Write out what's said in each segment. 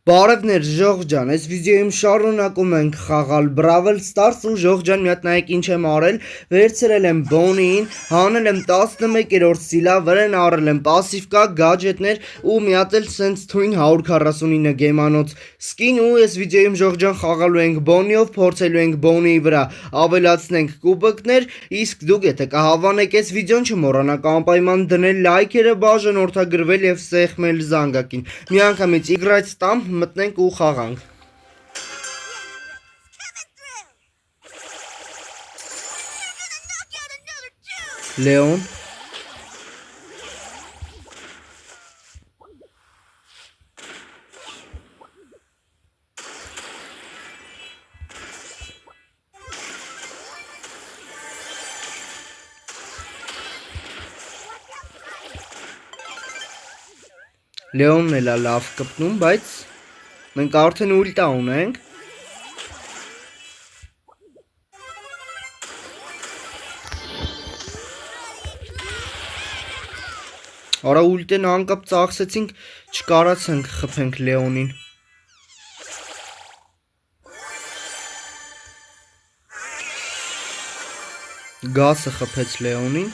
Բարևներ Ժողովուրդ ջան, այս վիդեոյում շարունակում ենք խաղալ Brawl Stars ու Ժողովուրդ ջան, մի հատ նայեք ինչ եմ արել, վերցրել եմ Bonnie-ին, հանել եմ 11-րդ սիլա, վրան առել եմ պասիվկա, գադջետներ ու մի հատ էլ սենց թույն 149 գեմանոց skin ու այս վիդեոյում Ժողովուրդ ջան խաղալու ենք Bonnie-ով, փորձելու ենք Bonnie-ի վրա ավելացնենք կուբկներ, իսկ դուք եթե կհավանեք այս վիդեոն չմոռանաք անպայման դնել լայքերը, բաժանորդագրվել եւ սեղմել զանգակին։ Միանգամից իգրայց տամ մտնենք ու խաղանք։ Լեոն Լեոնն էլ լավ կպնում, բայց մենք արդեն ուլտա ունենք։ Արա ուլտեն անկապ ծախսեցինք, չկարացանք խփենք Լեոնին։ Գասը խփեց Լեոնին։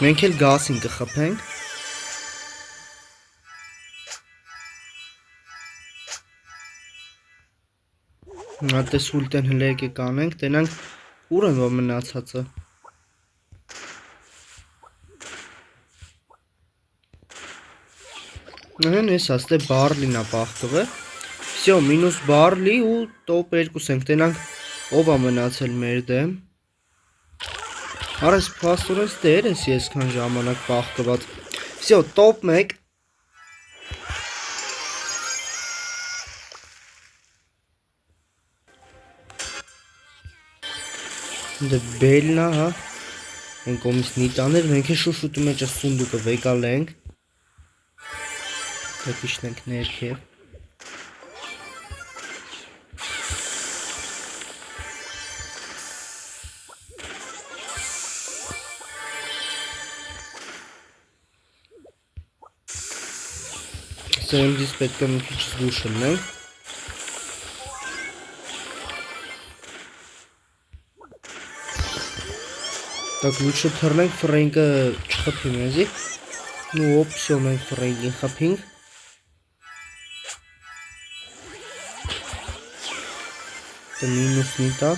Մենք էլ գասին կխփենք։ Այդպես ուլտեն հլեկ կանենք, տենանք ուր են որ մնացածը։ Նեն ես աստե բարլին ա պաղտվը։ Всё, մինուս բարլի ու տոպ 2 ենք, տենանք ով ա մնացել մեր դեմ։ Արես փաստորեն տեր ես եսքան ժամանակ պաղտված։ Всё, տոպ 1։ Դե բելնա, հա։ Են կոմից նիտաներ, մենք է շուշուտի մեջը սունդուկը վեկալ ենք։ Դեպիշն ենք ներքև։ Սերնդիս պետք է մի քիչ զգուշ ենք։ Так лучше թռնենք Ֆրենկը չխփի մեզի։ Ну օպ, всё, մենք Ֆրենկին խփինք։ Դե մինուս նիտա։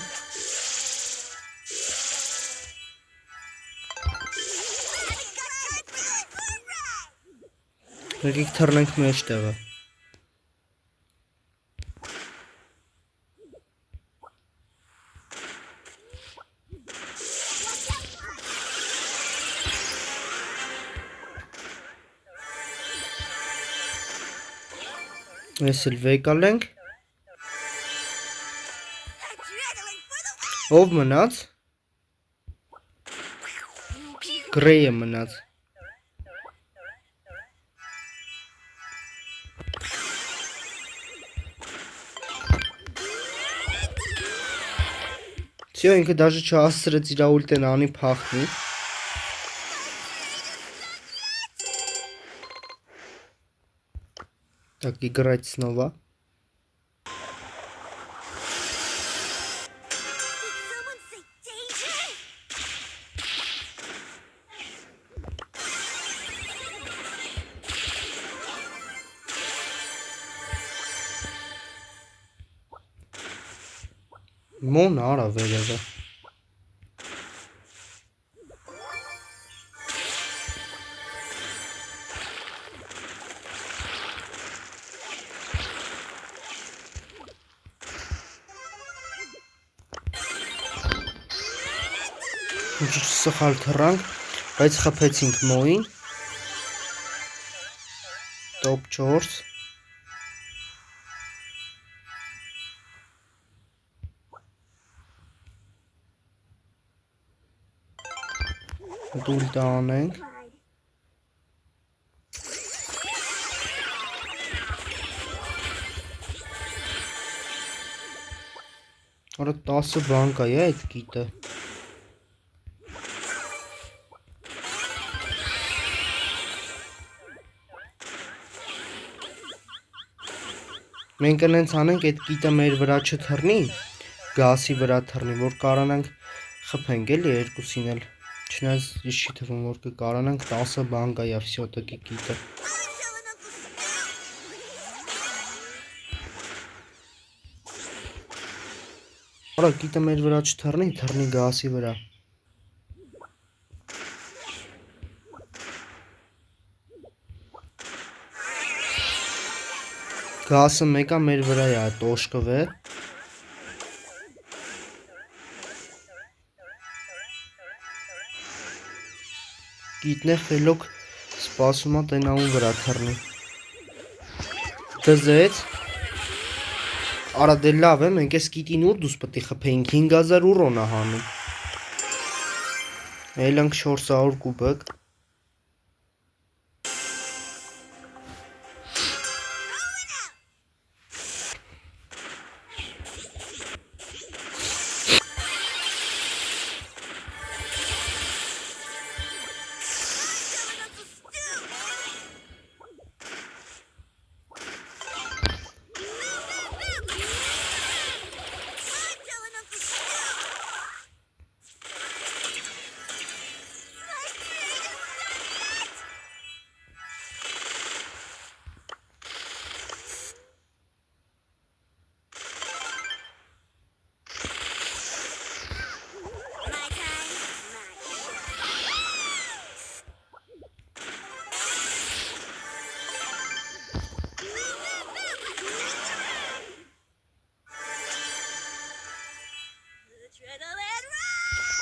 Եկեք թռնենք մեջտեղը։ Ես էլ վեկալ ենք։ Ով մնաց։ Գրեյը մնաց։ Всё, ինքը դաժե չհասցրեց իր ուլտեն անի փախնի։ Так, играть снова. Монара վերևը։ Ինչ սխալ թռանք, բայց խփեցինք մոին։ Top 4։ Դուլ տանենք։ Արա 10 բան կա է այդ գիտը։ Մենք կնենց անենք այդ կիտը մեր վրա չթռնի, գասի վրա թռնի, որ կարանանք խփենք էլի երկուսին էլ։ Չնայած ես չի թվում, որ կկարանանք 10 բան գա եւ всё-таки կիտը։ Արա կիտը մեր վրա չթռնի, թռնի գասի վրա։ Գասը մեկա մեր վրա է, տոշկվ է։ Կիտնե խելոք սպասում է տենամու վրա թռնի։ Դզեց։ Արա դե լավ է, մենք այս կիտին ուր դուս պետք է խփեինք 5000 ուռոն է հանում։ Էլանք 400 կուբակ։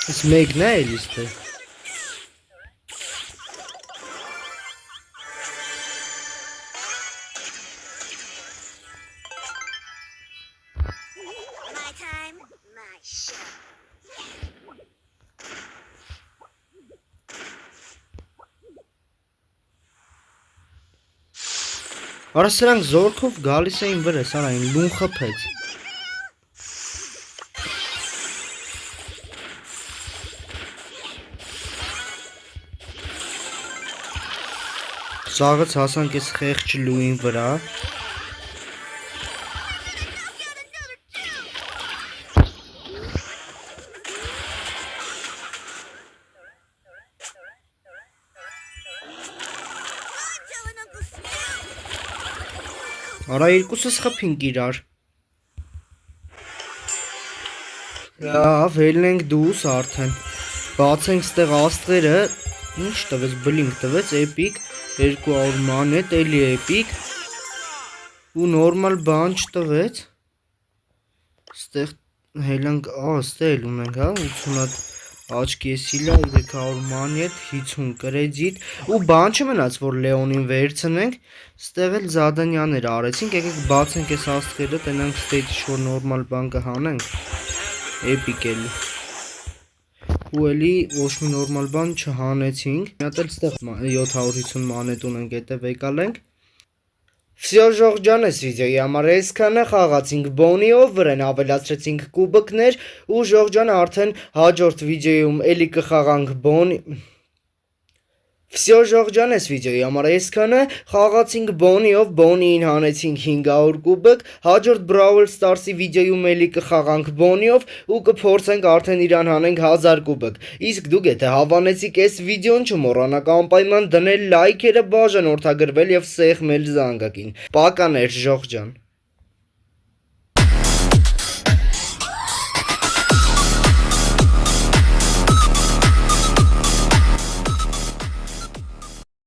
Այս մեկն է էլիս թե։ Արա սրանք զորքով գալիս էին վրես, արա այն լուն խփեց։ Սաղից հասանք այս խեղճ լուին վրա։ Արա երկուսս խփինք իրար։ Լավ, ելնենք դուս արդեն։ Բացենք ստեղ աստղերը։ Ինչ տվեց, բլինք տվեց, էպիկ, 200 մանետ, էլի էպիկ։ Ու նորմալ բան չտվեց։ Ստեղ հելանք, ստեղ էլ ունենք, հա, 80 հատ աչքի սիլա, 300 մանետ, 50 կրեդիտ, ու բան չմնաց, որ Լեոնին վերցնենք, ստեղ էլ զադանյաներ արեցինք, եկեք բացենք այս աստղերը, տենանք ստեյջ, որ նորմալ բան կհանենք, էպիկ էլի, ու էլի ոչ մի նորմալ բան չհանեցինք, մի հատ էլ ստեղ 750 մանետ ունենք, հետև եկալենք, Всё, ժողջան, այս վիդեոյի համար այսքանը, խաղացինք բոնիով, վրան ավելացրեցինք կուբկներ, ու ժողջան արդեն հաջորդ վիդեոյում էլի կխաղանք բոնի... Всё, ժողջան, այս վիդեոյի համար այսքանը, խաղացինք բոնիով, բոնիին հանեցինք 500 կուբկ, հաջորդ Brawl Stars-ի վիդեոյում էլի կխաղանք բոնիով, ու կփորձենք արդեն իրան հանենք 1000 կուբկ, իսկ դուք եթե հավանեցիք այս վիդեոն չմոռանաք անպայման դնել լայքերը, բաժանորդագրվել և սեղմել զանգակին, պականեր ժողջան։